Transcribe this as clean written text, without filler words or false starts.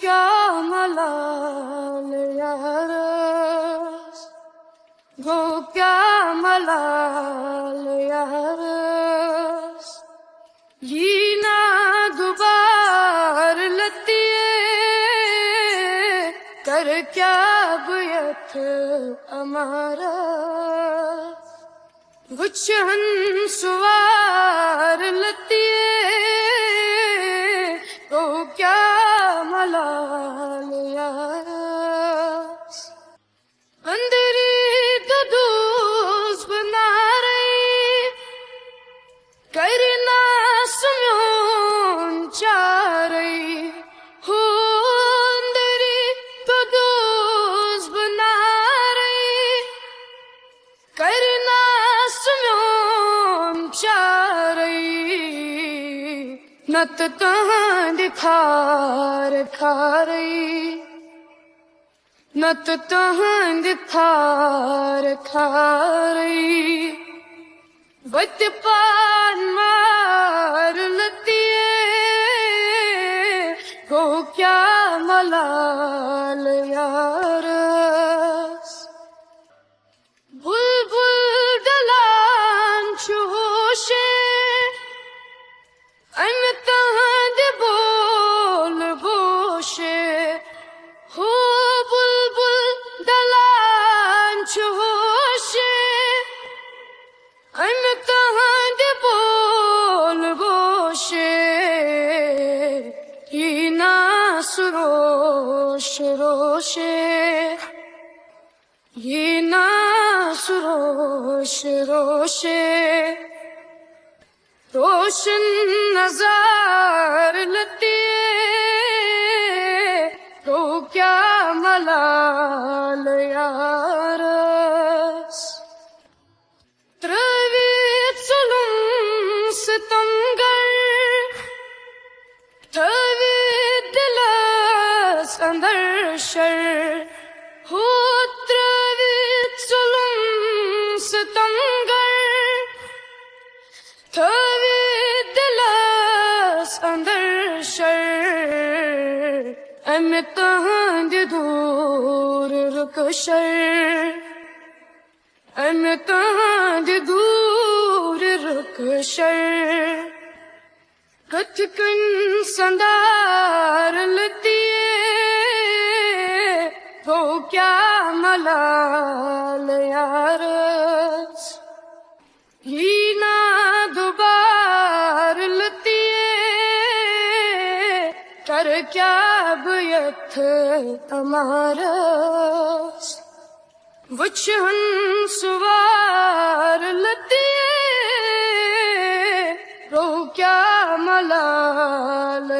क्या मलाल यारस, गो क्या मलाल यारस, ये ना दुबार लतिए कर क्या बुयत अमारा गुच्छन सुवार लतिए गो क्या मलाल यारस, अंदरी तो दूस बना रही करना सुनून चाह रही हो, अंदरी तो दूस बना रही करना सुनून चाह रही, नत तहाँ दिखार खा रही, नत तहाँ दिखार खा रही, वत पान मार लतिए गो क्या मलाल यारस, बुलबुल दलान चूशे अन तहाँ दे बोल बोशे हो, बुलबुल दलान चूशे अन तहाँ दे बोल बोशे, ही ना सुरोश रोशे, ये ना सुरोश रोशे, रोशन नजार लतिए तो क्या मलाल यारस, त्रवीत सुलुम सितमगर त्रवीत दिलस अंदर शर हो, त्रवीत सुलुम सितमगर त्रवीत दिलस अंदर शर, अम तहाँ दे दूर रुक शर, अम तहाँ दे दूर रुक शर, कथकन संदार लतिए हो क्या मलाल यारस, ही ना दुबार लतिए कर क्या बुयत अमारस, वचन सुवार लतिए रो क्या मलाल